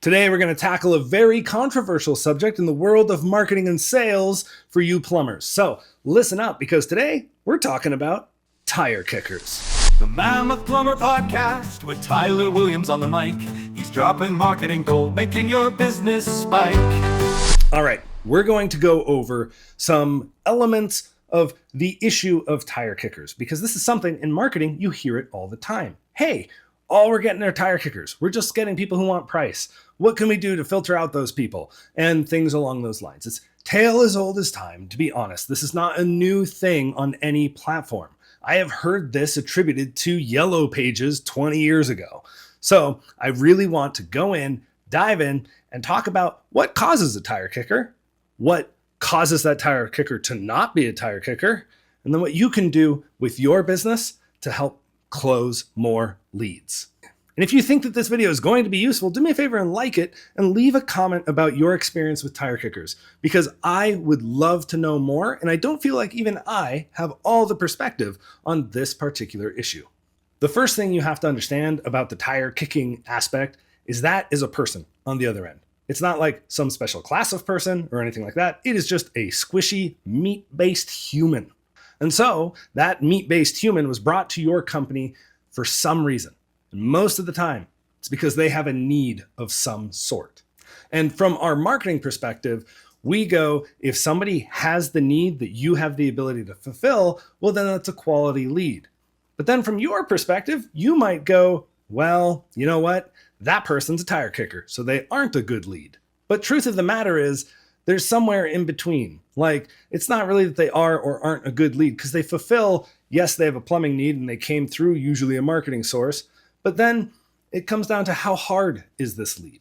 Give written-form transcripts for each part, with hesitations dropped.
Today, we're going to tackle a very controversial subject in the world of marketing and sales for you plumbers. So listen up, because today we're talking about tire kickers. The Mammoth Plumber Podcast with Tyler Williams on the mic. He's dropping marketing gold, making your business spike. All right, we're going to go over some elements of the issue of tire kickers, because this is something in marketing, you hear it all the time. Hey, all we're getting are tire kickers. We're just getting people who want price. What can we do to filter out those people? And things along those lines. It's tale as old as time, to be honest. This is not a new thing on any platform. I have heard this attributed to Yellow Pages 20 years ago. So I really want to go in, dive in, and talk about what causes a tire kicker, what causes that tire kicker to not be a tire kicker, and then what you can do with your business to help close more leads. And if you think that this video is going to be useful, do me a favor and like it and leave a comment about your experience with tire kickers, because I would love to know more, and I don't feel like even I have all the perspective on this particular issue. The first thing you have to understand about the tire kicking aspect is that is a person on the other end. It's not like some special class of person or anything like that. It is just a squishy, meat-based human. And so that meat-based human was brought to your company for some reason. And most of the time, it's because they have a need of some sort. And from our marketing perspective, we go, if somebody has the need that you have the ability to fulfill, well, then that's a quality lead. But then from your perspective, you might go, well, you know what? That person's a tire kicker, so they aren't a good lead. But truth of the matter is, there's somewhere in between. Like, it's not really that they are or aren't a good lead, because they fulfill, yes, they have a plumbing need and they came through usually a marketing source, but then it comes down to how hard is this lead?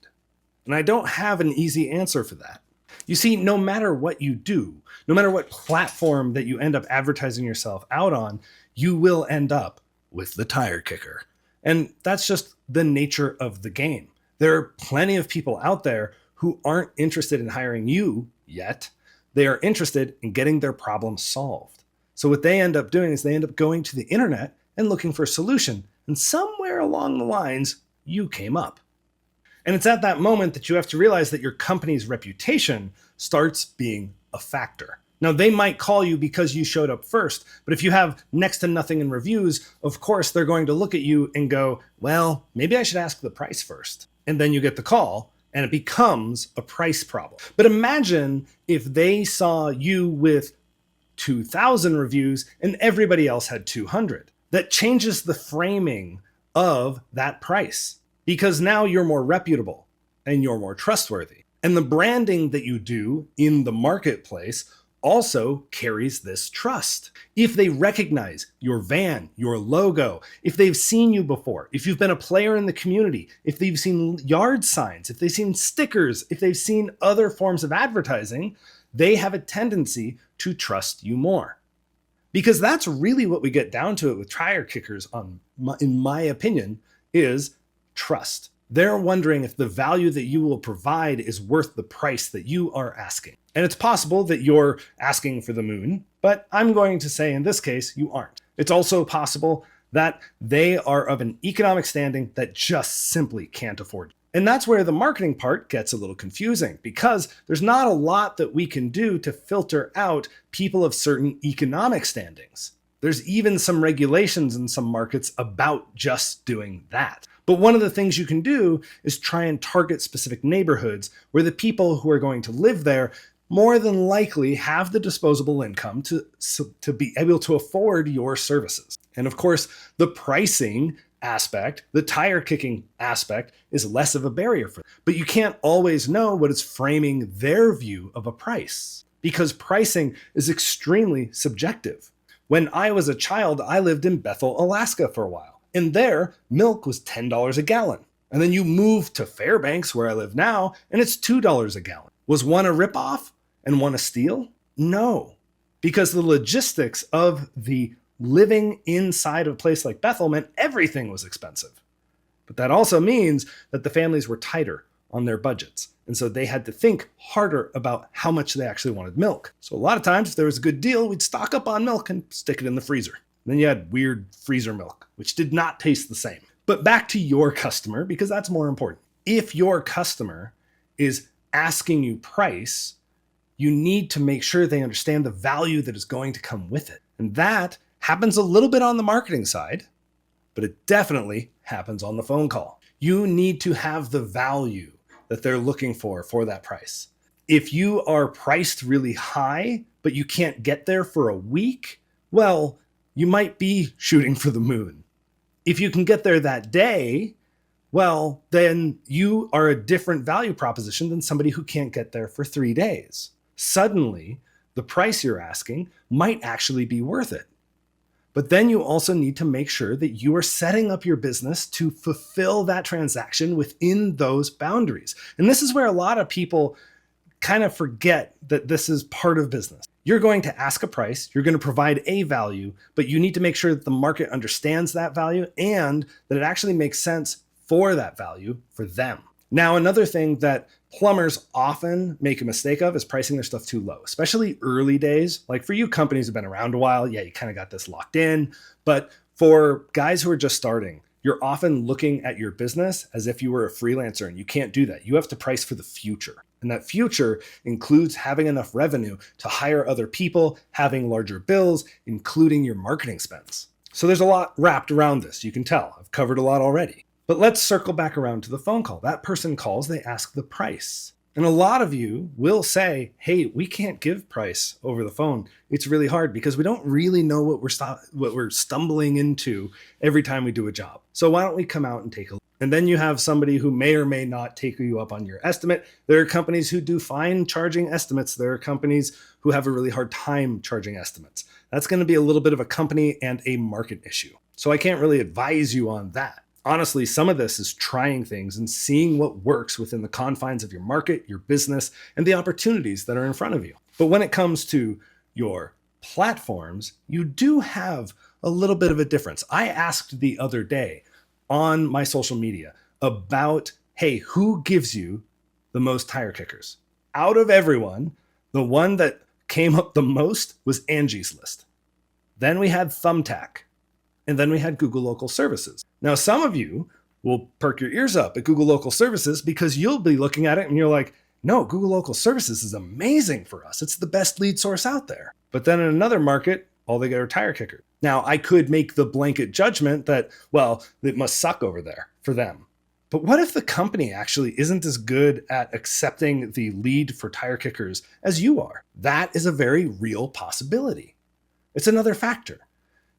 And I don't have an easy answer for that. You see, no matter what you do, no matter what platform that you end up advertising yourself out on, you will end up with the tire kicker. And that's just the nature of the game. There are plenty of people out there who aren't interested in hiring you yet. They are interested in getting their problem solved. So what they end up doing is they end up going to the internet and looking for a solution. And somewhere along the lines, you came up. And it's at that moment that you have to realize that your company's reputation starts being a factor. Now, they might call you because you showed up first, but if you have next to nothing in reviews, of course, they're going to look at you and go, well, maybe I should ask the price first. And then you get the call, and it becomes a price problem. But imagine if they saw you with 2,000 reviews and everybody else had 200. That changes the framing of that price, because now you're more reputable and you're more trustworthy. And the branding that you do in the marketplace also carries this trust. If they recognize your van, your logo, if they've seen you before, if you've been a player in the community, if they've seen yard signs, if they've seen stickers, if they've seen other forms of advertising, they have a tendency to trust you more. Because that's really what we get down to it with tire kickers, in my opinion, is trust. They're wondering if the value that you will provide is worth the price that you are asking. And it's possible that you're asking for the moon, but I'm going to say in this case, you aren't. It's also possible that they are of an economic standing that just simply can't afford you. And that's where the marketing part gets a little confusing, because there's not a lot that we can do to filter out people of certain economic standings. There's even some regulations in some markets about just doing that. But one of the things you can do is try and target specific neighborhoods where the people who are going to live there more than likely have the disposable income to be able to afford your services. And of course, the pricing aspect, the tire kicking aspect, is less of a barrier for them. But you can't always know what is framing their view of a price, because pricing is extremely subjective. When I was a child, I lived in Bethel, Alaska for a while. And there, milk was $10 a gallon. And then you move to Fairbanks, where I live now, and it's $2 a gallon. Was one a ripoff and one a steal? No, because the logistics of the living inside of a place like Bethel meant everything was expensive. But that also means that the families were tighter on their budgets. And so they had to think harder about how much they actually wanted milk. So a lot of times, if there was a good deal, we'd stock up on milk and stick it in the freezer. And then you had weird freezer milk, which did not taste the same. But back to your customer, because that's more important. If your customer is asking you price, you need to make sure they understand the value that is going to come with it. And that happens a little bit on the marketing side, but it definitely happens on the phone call. You need to have the value that they're looking for that price. If you are priced really high, but you can't get there for a week, well, you might be shooting for the moon. If you can get there that day, well, then you are a different value proposition than somebody who can't get there for 3 days. Suddenly, the price you're asking might actually be worth it. But then you also need to make sure that you are setting up your business to fulfill that transaction within those boundaries. And this is where a lot of people kind of forget that this is part of business. You're going to ask a price, you're going to provide a value, but you need to make sure that the market understands that value and that it actually makes sense for that value for them. Now, another thing that plumbers often make a mistake of is pricing their stuff too low, especially early days. Like for you companies who've been around a while, yeah, you kind of got this locked in. But for guys who are just starting, you're often looking at your business as if you were a freelancer, and you can't do that. You have to price for the future. And that future includes having enough revenue to hire other people, having larger bills, including your marketing spends. So there's a lot wrapped around this. You can tell I've covered a lot already. But let's circle back around to the phone call. That person calls, they ask the price. And a lot of you will say, hey, we can't give price over the phone. It's really hard because we don't really know what we're stumbling into every time we do a job. So why don't we come out and take a look? And then you have somebody who may or may not take you up on your estimate. There are companies who do fine charging estimates. There are companies who have a really hard time charging estimates. That's going to be a little bit of a company and a market issue. So I can't really advise you on that. Honestly, some of this is trying things and seeing what works within the confines of your market, your business, and the opportunities that are in front of you. But when it comes to your platforms, you do have a little bit of a difference. I asked the other day on my social media about, hey, who gives you the most tire kickers? Out of everyone, the one that came up the most was Angie's List. Then we had Thumbtack. And then we had Google Local Services. Now, some of you will perk your ears up at Google Local Services because you'll be looking at it and you're like, no, Google Local Services is amazing for us. It's the best lead source out there. But then in another market, all they get are tire kickers. Now, I could make the blanket judgment that, well, it must suck over there for them. But what if the company actually isn't as good at accepting the lead for tire kickers as you are? That is a very real possibility. It's another factor.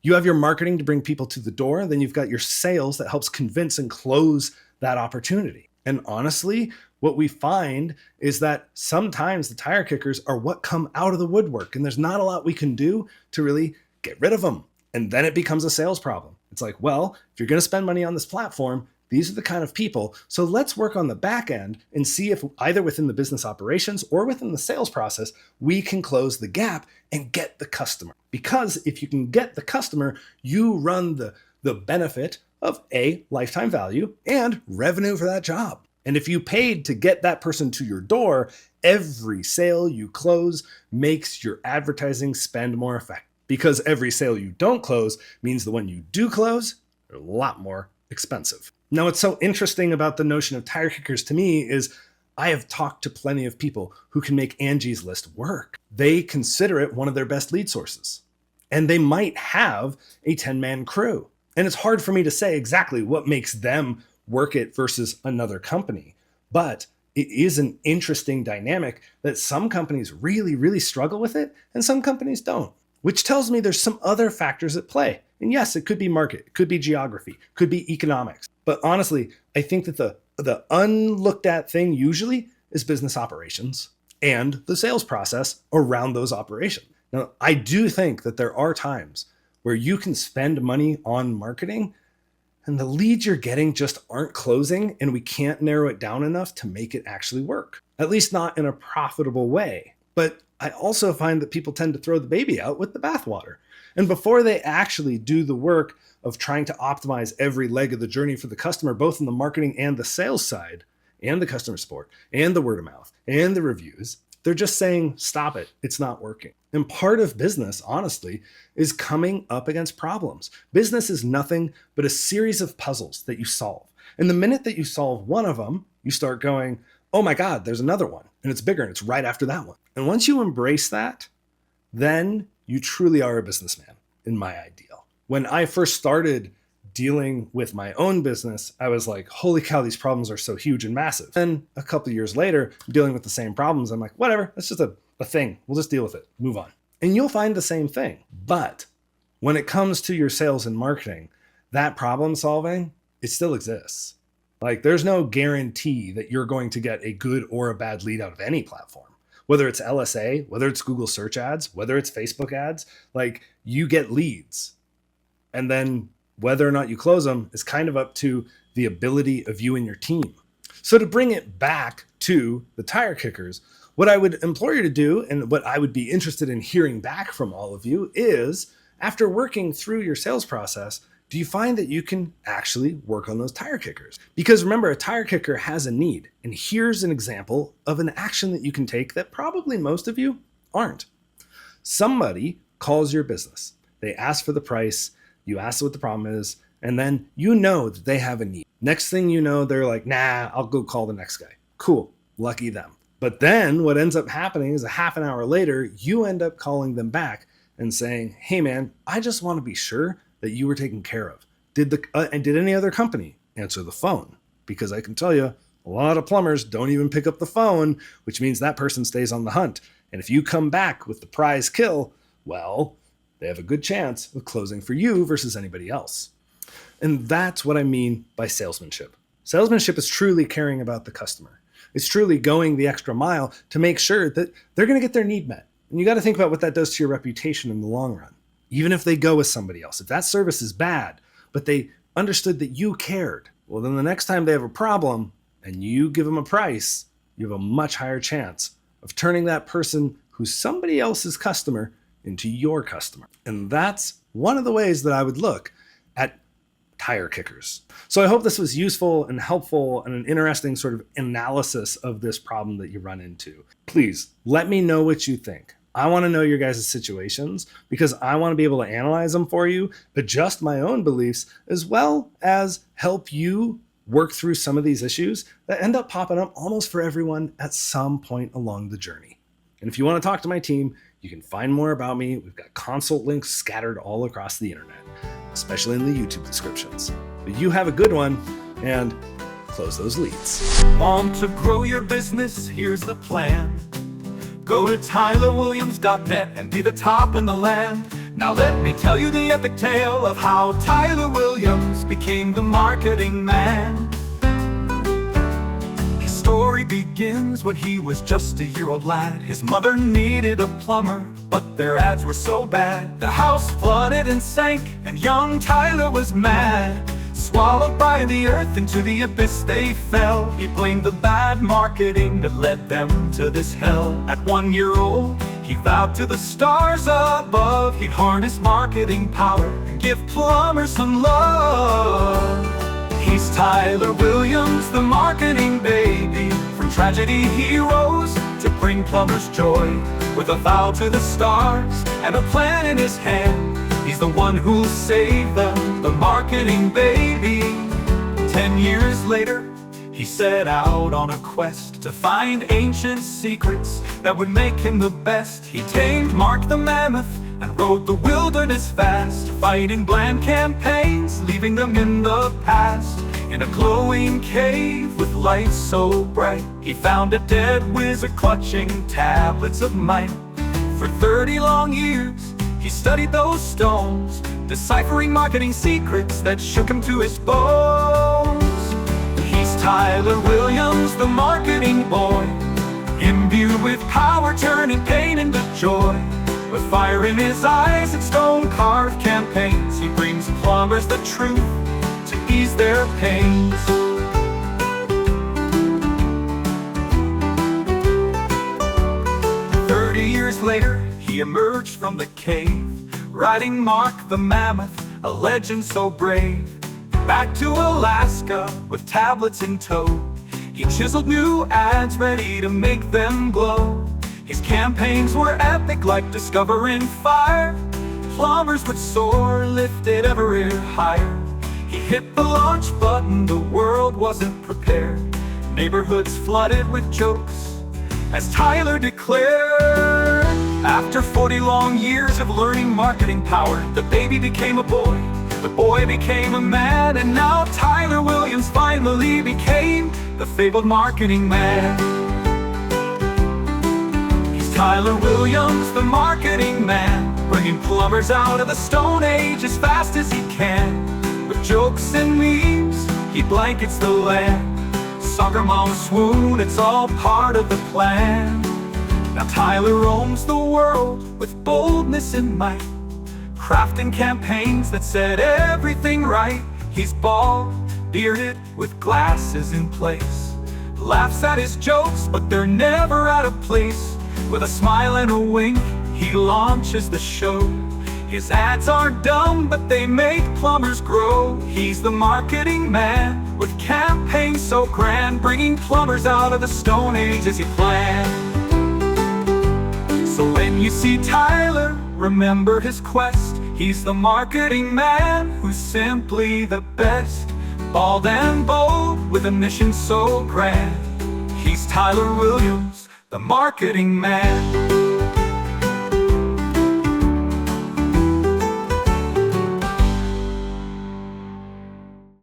You have your marketing to bring people to the door, then you've got your sales that helps convince and close that opportunity. And honestly, what we find is that sometimes the tire kickers are what come out of the woodwork, and there's not a lot we can do to really get rid of them. And then it becomes a sales problem. It's like, well, if you're going to spend money on this platform, these are the kind of people. So let's work on the back end and see if either within the business operations or within the sales process, we can close the gap and get the customer. Because if you can get the customer, you run the benefit of a lifetime value and revenue for that job. And if you paid to get that person to your door, every sale you close makes your advertising spend more effective. Because every sale you don't close means the one you do close are a lot more expensive. Now, what's so interesting about the notion of tire kickers to me is I have talked to plenty of people who can make Angie's List work. They consider it one of their best lead sources. And they might have a 10-man crew. And it's hard for me to say exactly what makes them work it versus another company. But it is an interesting dynamic that some companies really, really struggle with it and some companies don't, which tells me there's some other factors at play. And yes, it could be market, it could be geography, it could be economics. But honestly, I think that the unlooked at thing usually is business operations and the sales process around those operations. Now, I do think that there are times where you can spend money on marketing and the leads you're getting just aren't closing and we can't narrow it down enough to make it actually work, at least not in a profitable way. But I also find that people tend to throw the baby out with the bathwater. And before they actually do the work of trying to optimize every leg of the journey for the customer, both in the marketing and the sales side, and the customer support, and the word of mouth, and the reviews, they're just saying, stop it, it's not working. And part of business, honestly, is coming up against problems. Business is nothing but a series of puzzles that you solve. And the minute that you solve one of them, you start going, oh my God, there's another one, and it's bigger, and it's right after that one. And once you embrace that, then you truly are a businessman, in my ideal. When I first started dealing with my own business, I was like, holy cow, these problems are so huge and massive. Then a couple of years later, dealing with the same problems, I'm like, whatever, that's just a thing. We'll just deal with it, move on. And you'll find the same thing. But when it comes to your sales and marketing, that problem solving, it still exists. Like, there's no guarantee that you're going to get a good or a bad lead out of any platform. Whether it's LSA, whether it's Google search ads, whether it's Facebook ads, like, you get leads. And then whether or not you close them is kind of up to the ability of you and your team. So to bring it back to the tire kickers, what I would implore you to do, and what I would be interested in hearing back from all of you, is after working through your sales process, do you find that you can actually work on those tire kickers? Because remember, a tire kicker has a need. And here's an example of an action that you can take that probably most of you aren't. Somebody calls your business. They ask for the price. You ask what the problem is. And then you know that they have a need. Next thing you know, they're like, nah, I'll go call the next guy. Cool. Lucky them. But then what ends up happening is a half an hour later, you end up calling them back and saying, hey man, I just want to be sure that you were taken care of. Did any other company answer the phone? Because I can tell you, a lot of plumbers don't even pick up the phone, which means that person stays on the hunt. And if you come back with the prize kill, well, they have a good chance of closing for you versus anybody else. And that's what I mean by salesmanship. Salesmanship is truly caring about the customer. It's truly going the extra mile to make sure that they're going to get their need met. And you got to think about what that does to your reputation in the long run. Even if they go with somebody else, if that service is bad, but they understood that you cared, well, then the next time they have a problem and you give them a price, you have a much higher chance of turning that person who's somebody else's customer into your customer. And that's one of the ways that I would look at tire kickers. So I hope this was useful and helpful and an interesting sort of analysis of this problem that you run into. Please let me know what you think. I want to know your guys' situations because I want to be able to analyze them for you, adjust my own beliefs, as well as help you work through some of these issues that end up popping up almost for everyone at some point along the journey. And if you want to talk to my team, you can find more about me. We've got consult links scattered all across the internet, especially in the YouTube descriptions. But you have a good one and close those leads. Want to grow your business? Here's the plan. Go to TylerWilliams.net and be the top in the land. Now let me tell you the epic tale of how Tyler Williams became the marketing man. His story begins when he was just a year-old lad. His mother needed a plumber, but their ads were so bad. The house flooded and sank, and young Tyler was mad. Swallowed by the earth, into the abyss they fell. He blamed the bad marketing that led them to this hell. At 1 year old, he vowed to the stars above he'd harness marketing power and give plumbers some love. He's Tyler Williams, the marketing baby. From tragedy he rose to bring plumbers joy. With a vow to the stars and a plan in his hand, he's the one who'll save them, the marketing baby. 10 years later, he set out on a quest to find ancient secrets that would make him the best. He tamed Mark the Mammoth and rode the wilderness fast, fighting bland campaigns, leaving them in the past. In a glowing cave with lights so bright, he found a dead wizard clutching tablets of might. For 30 long years, he studied those stones, deciphering marketing secrets that shook him to his bones. He's Tyler Williams, the marketing boy, imbued with power, turning pain into joy. With fire in his eyes and stone-carved campaigns, he brings plumbers the truth to ease their pains. 30 years later, he emerged from the cave, riding Mark the Mammoth, a legend so brave. Back to Alaska with tablets in tow, he chiseled new ads ready to make them glow. His campaigns were epic like discovering fire. Plumbers would soar, lifted ever higher. He hit the launch button, the world wasn't prepared. Neighborhoods flooded with jokes, as Tyler declared. After 40 long years of learning marketing power, the baby became a boy, the boy became a man, and now Tyler Williams finally became the fabled marketing man. He's Tyler Williams, the marketing man, bringing plumbers out of the Stone Age as fast as he can. With jokes and memes, he blankets the land. Soccer moms swoon, it's all part of the plan. Now Tyler roams the world with boldness and might, crafting campaigns that set everything right. He's bald, bearded, with glasses in place, laughs at his jokes, but they're never out of place. With a smile and a wink, he launches the show. His ads are dumb, but they make plumbers grow. He's the marketing man, with campaigns so grand, bringing plumbers out of the Stone Age as he planned. So when you see Tyler, remember his quest. He's the marketing man who's simply the best. Bald and bold, with a mission so grand. He's Tyler Williams, the marketing man.